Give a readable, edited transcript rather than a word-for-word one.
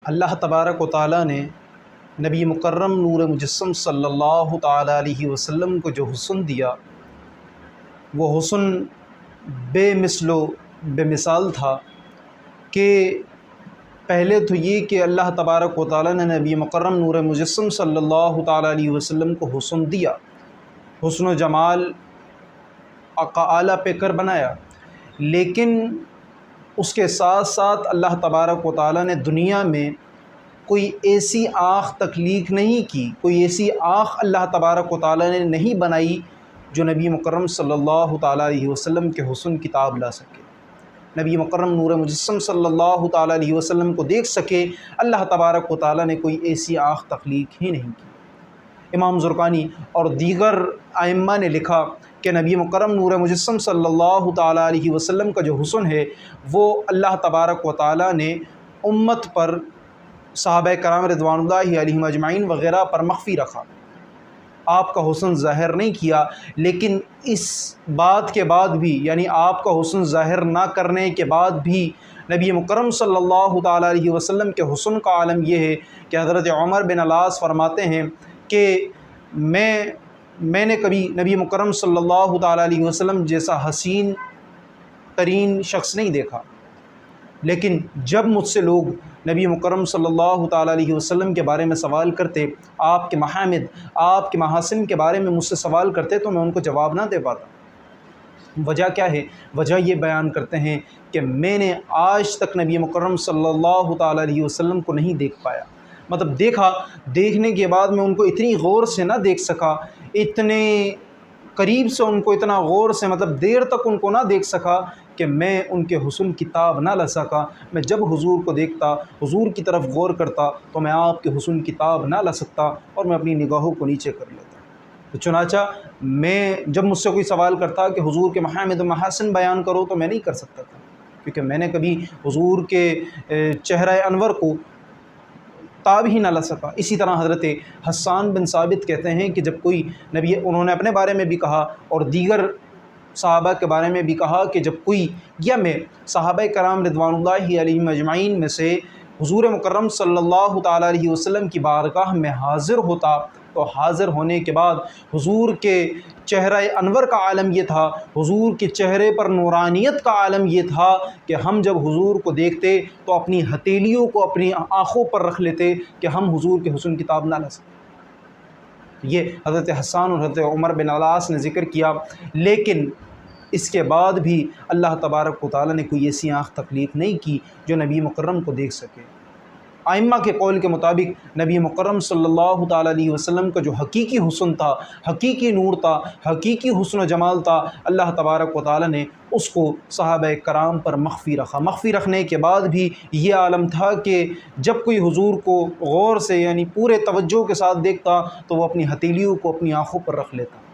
اللہ تبارک و تعالیٰ نے نبی مکرم نور مجسم صلی اللہ تعالیٰ علیہ وسلم کو جو حسن دیا وہ حسن بے مثل و بے مثال تھا کہ پہلے تو یہ کہ اللہ تبارک و تعالیٰ نے نبی مکرم نور مجسم صلی اللہ تعالیٰ علیہ وسلم کو حسن دیا، حسن و جمال آقا اعلیٰ پہ کر بنایا، لیکن اس کے ساتھ ساتھ اللہ تبارک و تعالیٰ نے دنیا میں کوئی ایسی آنکھ تخلیق نہیں کی، کوئی ایسی آنکھ اللہ تبارک و تعالیٰ نے نہیں بنائی جو نبی مکرم صلی اللہ تعالیٰ علیہ وسلم کے حسن کی تاب لا سکے، نبی مکرم نور مجسم صلی اللہ تعالیٰ علیہ وسلم کو دیکھ سکے۔ اللہ تبارک و تعالیٰ نے کوئی ایسی آنکھ تخلیق ہی نہیں کی۔ امام زرقانی اور دیگر ائمہ نے لکھا کہ نبی مکرم نور مجسم صلی اللہ تعالیٰ علیہ وسلم کا جو حسن ہے وہ اللہ تبارک و تعالیٰ نے امت پر، صحابہ کرام رضوان اللہ علیہم اجمعین وغیرہ پر مخفی رکھا، آپ کا حسن ظاہر نہیں کیا۔ لیکن اس بات کے بعد بھی، یعنی آپ کا حسن ظاہر نہ کرنے کے بعد بھی نبی مکرم صلی اللہ تعالیٰ علیہ وسلم کے حسن کا عالم یہ ہے کہ حضرت عمر بن العاص فرماتے ہیں کہ میں نے کبھی نبی مکرم صلی اللہ تعالیٰ علیہ وسلم جیسا حسین ترین شخص نہیں دیکھا، لیکن جب مجھ سے لوگ نبی مکرم صلی اللہ تعالیٰ علیہ وسلم کے بارے میں سوال کرتے، آپ کے محامد، آپ کے محاسن کے بارے میں مجھ سے سوال کرتے تو میں ان کو جواب نہ دے پاتا۔ وجہ کیا ہے؟ وجہ یہ بیان کرتے ہیں کہ میں نے آج تک نبی مکرم صلی اللہ تعالیٰ علیہ وسلم کو نہیں دیکھ پایا، مطلب دیکھنے کے بعد میں ان کو اتنی غور سے نہ دیکھ سکا، اتنے قریب سے ان کو اتنا غور سے، مطلب دیر تک ان کو نہ دیکھ سکا کہ میں ان کے حسن کی تاب نہ لا سکا۔ میں جب حضور کو دیکھتا، حضور کی طرف غور کرتا تو میں آپ کے حسن کی تاب نہ لا سکتا اور میں اپنی نگاہوں کو نیچے کر لیتا۔ تو چنانچہ میں جب مجھ سے کوئی سوال کرتا کہ حضور کے محامد و محاسن بیان کرو تو میں نہیں کر سکتا تھا، کیونکہ میں نے کبھی حضور کے چہرہ انور کو تاب ہی نہ لا سکا۔ اسی طرح حضرت حسان بن ثابت کہتے ہیں کہ جب کوئی نبی، انہوں نے اپنے بارے میں بھی کہا اور دیگر صحابہ کے بارے میں بھی کہا کہ جب کوئی یا میں صحابہ کرام رضوان اللہ علیہم اجمعین میں سے حضور مکرم صلی اللہ تعالیٰ علیہ وسلم کی بارگاہ میں حاضر ہوتا تو حاضر ہونے کے بعد حضور کے چہرہ انور کا عالم یہ تھا، حضور کے چہرے پر نورانیت کا عالم یہ تھا کہ ہم جب حضور کو دیکھتے تو اپنی ہتھیلیوں کو اپنی آنکھوں پر رکھ لیتے کہ ہم حضور کے حسن کی تاب نہ لا سکیں۔ یہ حضرت حسان اور حضرت عمر بن العاص نے ذکر کیا، لیکن اس کے بعد بھی اللہ تبارک و تعالیٰ نے کوئی ایسی آنکھ تخلیق نہیں کی جو نبی مکرم کو دیکھ سکے۔ ائمہ کے قول کے مطابق نبی مکرم صلی اللہ تعالیٰ علیہ وسلم کا جو حقیقی حسن تھا، حقیقی نور تھا، حقیقی حسن و جمال تھا، اللہ تبارک و تعالیٰ نے اس کو صحابہ کرام پر مخفی رکھا۔ مخفی رکھنے کے بعد بھی یہ عالم تھا کہ جب کوئی حضور کو غور سے، یعنی پورے توجہ کے ساتھ دیکھتا تو وہ اپنی ہتھیلیوں کو اپنی آنکھوں پر رکھ لیتا۔